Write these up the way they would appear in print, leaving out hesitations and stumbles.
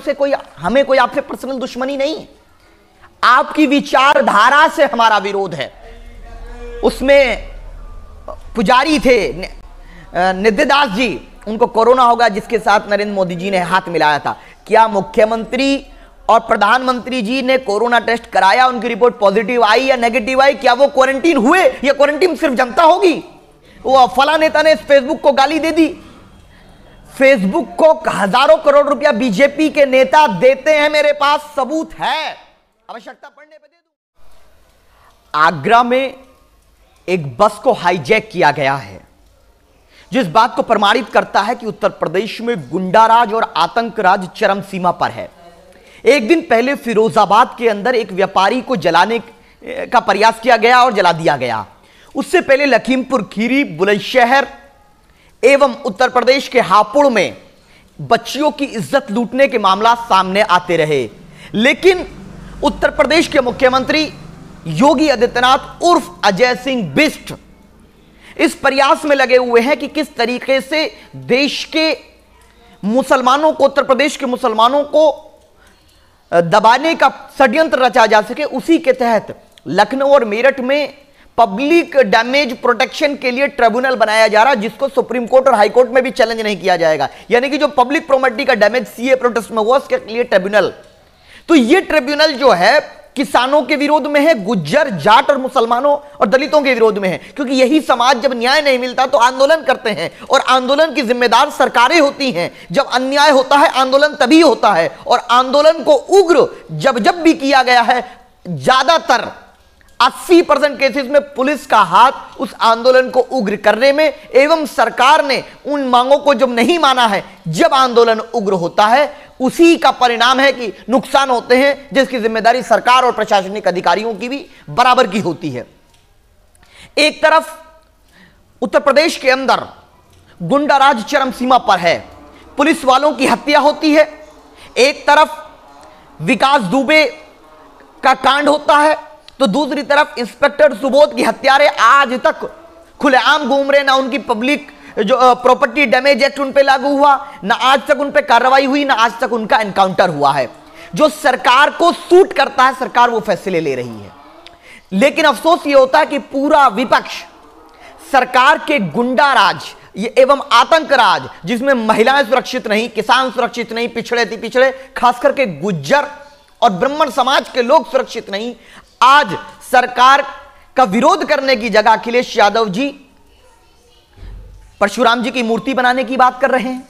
से कोई हमें कोई आपसे पर्सनल दुश्मनी नहीं है, आपकी विचारधारा से हमारा विरोध है। उसमें पुजारी थे निधिदास जी, उनको कोरोना होगा, जिसके साथ नरेंद्र मोदी जी ने हाथ मिलाया था। क्या मुख्यमंत्री और प्रधानमंत्री जी ने कोरोना टेस्ट कराया, उनकी रिपोर्ट पॉजिटिव आई या नेगेटिव आई? क्या वो क्वारंटीन हुए या क्वारंटीन सिर्फ जनता होगी? वो फला नेता ने फेसबुक को गाली दे दी। फेसबुक को हजारों करोड़ रुपया बीजेपी के नेता देते हैं, मेरे पास सबूत है, आवश्यकता पड़ने पर दे दूं। आगरा में एक बस को हाईजैक किया गया है, जिस बात को प्रमाणित करता है कि उत्तर प्रदेश में गुंडाराज और आतंकराज चरम सीमा पर है। एक दिन पहले फिरोजाबाद के अंदर एक व्यापारी को जलाने का प्रयास किया गया और जला दिया गया। उससे पहले लखीमपुर खीरी, बुलंदशहर एवं उत्तर प्रदेश के हापुड़ में बच्चियों की इज्जत लूटने के मामला सामने आते रहे। लेकिन उत्तर प्रदेश के मुख्यमंत्री योगी आदित्यनाथ उर्फ अजय सिंह बिष्ट इस प्रयास में लगे हुए हैं कि किस तरीके से देश के मुसलमानों को, उत्तर प्रदेश के मुसलमानों को दबाने का षड्यंत्र रचा जा सके। उसी के तहत लखनऊ और मेरठ में पब्लिक डैमेज प्रोटेक्शन के लिए ट्रिब्यूनल बनाया जा रहा है, जिसको सुप्रीम कोर्ट और हाई कोर्ट में भी चैलेंज नहीं किया जाएगा। यानी कि जो पब्लिक प्रॉपर्टी का डैमेज सीए प्रोटेस्ट में हुआ, उसके लिए ट्रिब्यूनल। तो ये ट्रिब्यूनल जो है किसानों के विरोध में है, गुज्जर, जाट और मुसलमानों और दलितों के विरोध में है, क्योंकि यही समाज जब न्याय नहीं मिलता तो आंदोलन करते हैं, और आंदोलन की जिम्मेदार सरकारें होती हैं। जब अन्याय होता है आंदोलन तभी होता है, और आंदोलन को उग्र जब जब भी किया गया है, ज्यादातर 80% केसेस में पुलिस का हाथ उस आंदोलन को उग्र करने में, एवं सरकार ने उन मांगों को जब नहीं माना है, जब आंदोलन उग्र होता है, उसी का परिणाम है कि नुकसान होते हैं, जिसकी जिम्मेदारी सरकार और प्रशासनिक अधिकारियों की भी बराबर की होती है। एक तरफ उत्तर प्रदेश के अंदर गुंडाराज चरम सीमा पर है, पुलिस वालों की हत्या होती है, एक तरफ विकास दुबे का कांड होता है, तो दूसरी तरफ इंस्पेक्टर सुबोध की हत्यारे आज तक खुलेआम घूम रहे। ना उनकी पब्लिक जो प्रॉपर्टी डैमेज एक्ट उन पे लागू हुआ, ना आज तक उन पे कार्रवाई हुई, ना आज तक उनका एनकाउंटर हुआ है। जो सरकार को सूट करता है, सरकार वो फैसले ले रही है। लेकिन अफसोस ये होता है कि पूरा विपक्ष सरकार के गुंडाराज एवं आतंकराज, जिसमें महिलाएं सुरक्षित नहीं, किसान सुरक्षित नहीं, पिछड़े थी पिछड़े, खास करके गुज्जर और ब्राह्मण समाज के लोग सुरक्षित नहीं, आज सरकार का विरोध करने की जगह अखिलेश यादव जी परशुराम जी की मूर्ति बनाने की बात कर रहे हैं,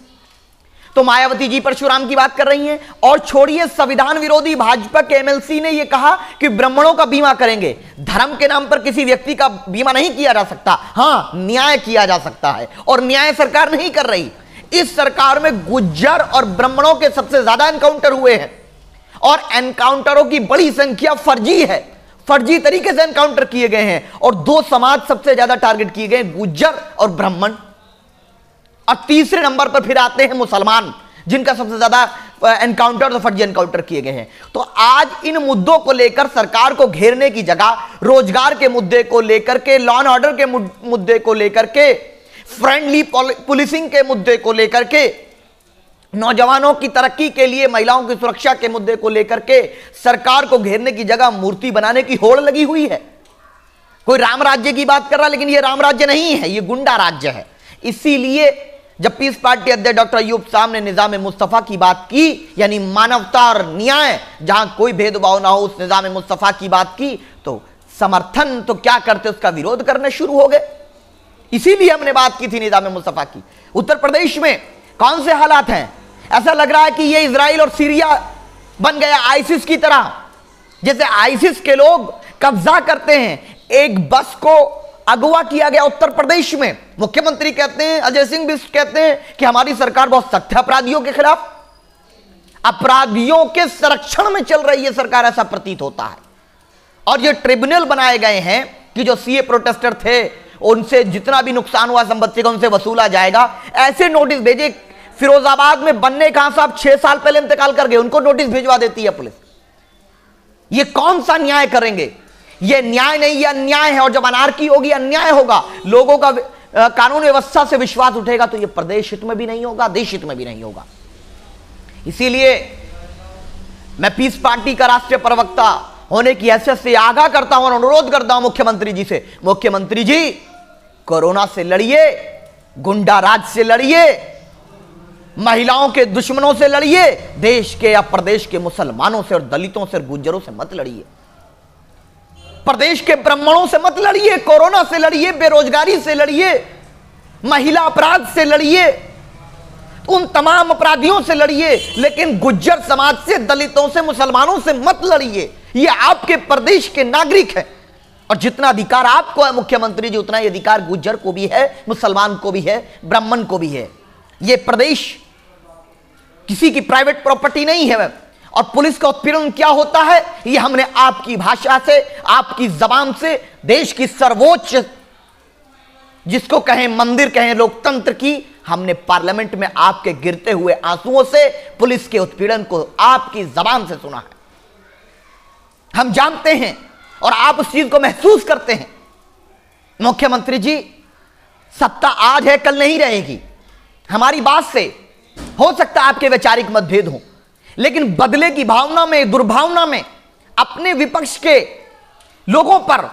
तो मायावती जी परशुराम की बात कर रही हैं। और छोड़िए, संविधान विरोधी भाजपा के एमएलसी ने यह कहा कि ब्राह्मणों का बीमा करेंगे। धर्म के नाम पर किसी व्यक्ति का बीमा नहीं किया जा सकता, हां न्याय किया जा सकता है, और न्याय सरकार नहीं कर रही। इस सरकार में गुज्जर और ब्राह्मणों के सबसे ज्यादा एनकाउंटर हुए हैं, और एनकाउंटरों की बड़ी संख्या फर्जी है, फर्जी तरीके से एनकाउंटर किए गए हैं। और दो समाज सबसे ज्यादा टारगेट किए गए, गुज्जर और ब्राह्मण। और तीसरे नंबर पर फिर आते हैं मुसलमान, जिनका सबसे ज्यादा एनकाउंटर और फर्जी एनकाउंटर किए गए हैं। तो आज इन मुद्दों को लेकर सरकार को घेरने की जगह रोजगार के मुद्दे को लेकर के, लॉ एंड ऑर्डर के मुद्दे को लेकर के, फ्रेंडली पुलिसिंग के मुद्दे को लेकर के, नौजवानों की तरक्की के लिए महिलाओं की सुरक्षा के मुद्दे को लेकर के सरकार को घेरने की जगह मूर्ति बनाने की होड़ लगी हुई है। कोई राम राज्य की बात कर रहा है, लेकिन यह राम राज्य नहीं है, यह गुंडा राज्य है। इसीलिए जब पीस पार्टी अध्यक्ष डॉक्टर अयूब साहब ने निजाम मुस्तफा की बात की, यानी मानवता और न्याय, जहां कोई भेदभाव ना हो, उस निजाम मुस्तफा की बात की, तो समर्थन तो क्या करते, उसका विरोध करने शुरू हो गए। इसीलिए हमने बात की थी निजाम मुस्तफा की। उत्तर प्रदेश में कौन से हालात हैं? ऐसा लग रहा है कि ये इजराइल और सीरिया बन गया आईसिस की तरह। जैसे आईसिस के लोग कब्जा करते हैं, एक बस को अगवा किया गया उत्तर प्रदेश में। मुख्यमंत्री कहते हैं, अजय सिंह बिष्ट कहते हैं कि हमारी सरकार बहुत सख्त है अपराधियों के खिलाफ, अपराधियों के संरक्षण में चल रही है सरकार, ऐसा प्रतीत होता है। और ये ट्रिब्यूनल बनाए गए हैं कि जो सीए प्रोटेस्टर थे, उनसे जितना भी नुकसान हुआ संपत्ति का, उनसे वसूला जाएगा। ऐसे नोटिस भेजे। फिरोजाबाद में बनने खान साहब 6 साल पहले इंतकाल कर गए, उनको नोटिस भिजवा देती है पुलिस। ये कौन सा न्याय करेंगे? ये न्याय नहीं, ये अन्याय है। और जब अनार्की होगी, अन्याय होगा, लोगों का कानून व्यवस्था से विश्वास उठेगा, तो ये प्रदेश हित में भी नहीं होगा, देश हित में भी नहीं होगा। इसीलिए मैं पीस पार्टी का राष्ट्रीय प्रवक्ता होने की हैसियत से आगाह करता हूं और अनुरोध करता हूं मुख्यमंत्री जी से, मुख्यमंत्री जी कोरोना से लड़िए, गुंडा राज से लड़िए, महिलाओं के दुश्मनों से लड़िए, देश के या प्रदेश के मुसलमानों से और दलितों से और गुज्जरों से मत लड़िए, प्रदेश के ब्राह्मणों से मत लड़िए, कोरोना से लड़िए, बेरोजगारी से लड़िए, महिला अपराध से लड़िए, उन तमाम अपराधियों से लड़िए, लेकिन गुज्जर समाज से, दलितों से, मुसलमानों से मत लड़िए। ये आपके प्रदेश के नागरिक हैं और जितना अधिकार आपको है मुख्यमंत्री जी, उतना ही अधिकार गुज्जर को भी है, मुसलमान को भी है, ब्राह्मण को भी है। ये प्रदेश किसी की प्राइवेट प्रॉपर्टी नहीं है। और पुलिस का उत्पीड़न क्या होता है, ये हमने आपकी भाषा से, आपकी जबान से, देश की सर्वोच्च, जिसको कहें मंदिर कहें लोकतंत्र की, हमने पार्लियामेंट में आपके गिरते हुए आंसुओं से पुलिस के उत्पीड़न को आपकी जबान से सुना है। हम जानते हैं और आप उस चीज को महसूस करते हैं। मुख्यमंत्री जी, सत्ता आज है, कल नहीं रहेगी। हमारी बात से हो सकता है आपके वैचारिक मतभेद हो, लेकिन बदले की भावना में, दुर्भावना में अपने विपक्ष के लोगों पर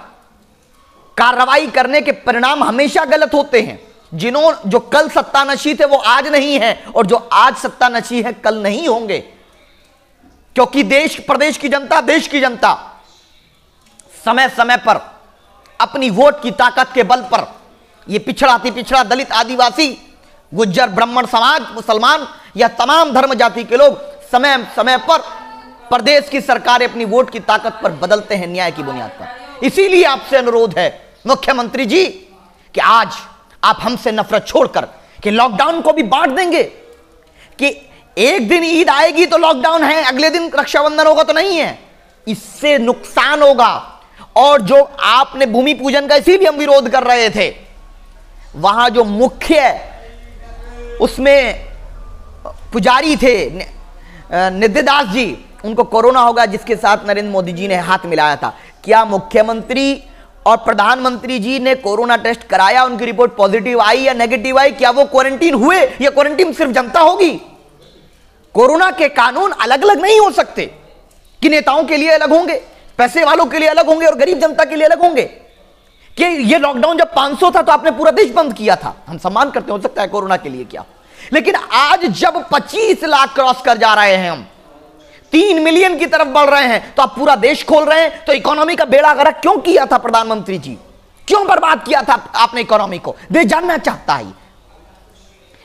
कार्रवाई करने के परिणाम हमेशा गलत होते हैं। जो कल सत्तानशी थे वो आज नहीं है, और जो आज सत्तानशी है कल नहीं होंगे, क्योंकि देश, प्रदेश की जनता, देश की जनता समय समय पर अपनी वोट की ताकत के बल पर, ये पिछड़ा अति पिछड़ा, दलित, आदिवासी, गुज्जर, ब्राह्मण समाज, मुसलमान या तमाम धर्म जाति के लोग समय समय पर प्रदेश की सरकारें अपनी वोट की ताकत पर बदलते हैं न्याय की बुनियाद पर। इसीलिए आपसे अनुरोध है मुख्यमंत्री जी कि आज आप हमसे नफरत छोड़कर कि लॉकडाउन को भी बांट देंगे, कि एक दिन ईद आएगी तो लॉकडाउन है, अगले दिन रक्षाबंधन होगा तो नहीं है। इससे नुकसान होगा। और जो आपने भूमि पूजन का इसी भी हम विरोध कर रहे थे, वहां जो मुख्य उसमें पुजारी थे निधिदास जी, उनको कोरोना होगा, जिसके साथ नरेंद्र मोदी जी ने हाथ मिलाया था। क्या मुख्यमंत्री और प्रधानमंत्री जी ने कोरोना टेस्ट कराया, उनकी रिपोर्ट पॉजिटिव आई या नेगेटिव आई? क्या वो क्वारंटीन हुए या क्वारंटीन सिर्फ जनता होगी? कोरोना के कानून अलग अलग नहीं हो सकते कि नेताओं के लिए अलग होंगे, पैसे वालों के लिए अलग होंगे और गरीब जनता के लिए अलग होंगे। कि ये लॉकडाउन जब 500 था तो आपने पूरा देश बंद किया था, हम सम्मान करते हो सकता है कोरोना के लिए क्या, लेकिन आज जब 25 लाख क्रॉस कर जा रहे हैं, हम 3 मिलियन की तरफ बढ़ रहे हैं, तो आप पूरा देश खोल रहे हैं। तो इकोनॉमी का बेड़ा गर्क क्यों किया था प्रधानमंत्री जी? क्यों बर्बाद किया था आपने इकोनॉमी को? देश जानना चाहता है।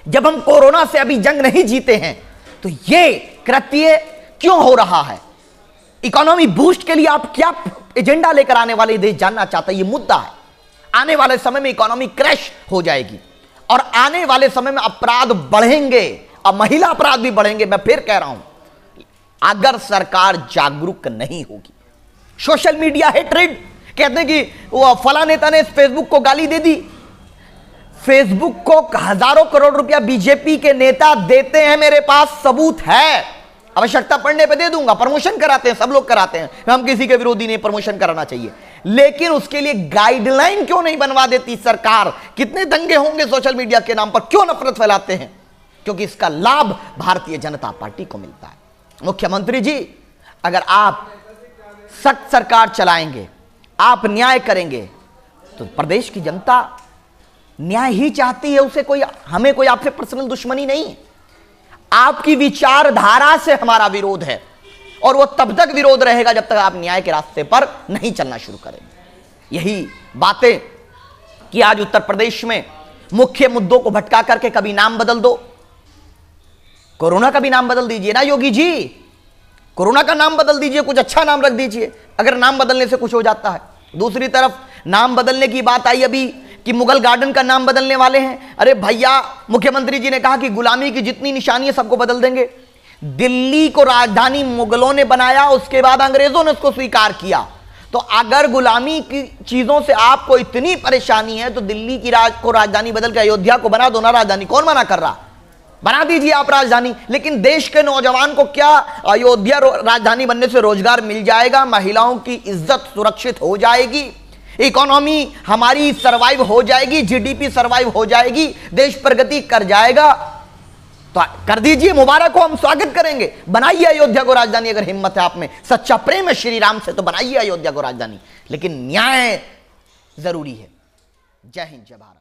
जब हम कोरोना से अभी जंग नहीं जीते हैं तो ये कृत्य क्यों हो रहा है? इकोनॉमी बूस्ट के लिए आप क्या एजेंडा लेकर आने वाले, देश जानना चाहता है। ये मुद्दा है। आने वाले समय में इकोनॉमी क्रैश हो जाएगी और आने वाले समय में अपराध बढ़ेंगे और महिला अपराध भी बढ़ेंगे। मैं फिर कह रहा हूं, अगर सरकार जागरूक नहीं होगी, सोशल मीडिया हेट्रेड, कहते हैं कि वो फला नेता ने फेसबुक को गाली दे दी। फेसबुक को हजारों करोड़ रुपया बीजेपी के नेता देते हैं, मेरे पास सबूत है, आवश्यकता पड़ने पे दे दूंगा। प्रमोशन कराते हैं, सब लोग कराते हैं, हम किसी के विरोधी नहीं, प्रमोशन कराना चाहिए, लेकिन उसके लिए गाइडलाइन क्यों नहीं बनवा देती सरकार? कितने दंगे होंगे सोशल मीडिया के नाम पर, क्यों नफरत फैलाते हैं? क्योंकि इसका लाभ भारतीय जनता पार्टी को मिलता है। मुख्यमंत्री जी, अगर आप सख्त सरकार चलाएंगे, आप न्याय करेंगे, तो प्रदेश की जनता न्याय ही चाहती है। उसे कोई, हमें कोई आपसे पर्सनल दुश्मनी नहीं है। आपकी विचारधारा से हमारा विरोध है और वो तब तक विरोध रहेगा जब तक आप न्याय के रास्ते पर नहीं चलना शुरू करेंगे। यही बातें कि आज उत्तर प्रदेश में मुख्य मुद्दों को भटका करके कभी नाम बदल दो, कोरोना का भी नाम बदल दीजिए ना योगी जी, कोरोना का नाम बदल दीजिए, कुछ अच्छा नाम रख दीजिए, अगर नाम बदलने से कुछ हो जाता है। दूसरी तरफ नाम बदलने की बात आई अभी कि मुगल गार्डन का नाम बदलने वाले हैं। अरे भैया, मुख्यमंत्री जी ने कहा कि गुलामी की जितनी निशानी है सबको बदल देंगे। दिल्ली को राजधानी मुगलों ने बनाया, उसके बाद अंग्रेजों ने उसको स्वीकार किया। तो अगर गुलामी की चीजों से आपको इतनी परेशानी है तो दिल्ली की को राजधानी बदल के अयोध्या को बना दो ना राजधानी। कौन मना कर रहा? बना दीजिए आप राजधानी। लेकिन देश के नौजवान को क्या अयोध्या राजधानी बनने से रोजगार मिल जाएगा? महिलाओं की इज्जत सुरक्षित हो जाएगी, इकोनॉमी हमारी सरवाइव हो जाएगी, जीडीपी सरवाइव हो जाएगी, देश प्रगति कर जाएगा। तो कर दीजिए, मुबारक हो, हम स्वागत करेंगे। बनाइए अयोध्या को राजधानी, अगर हिम्मत है आप में, सच्चा प्रेम है श्री राम से, तो बनाइए अयोध्या को राजधानी, लेकिन न्याय जरूरी है। जय हिंद, जय भारत।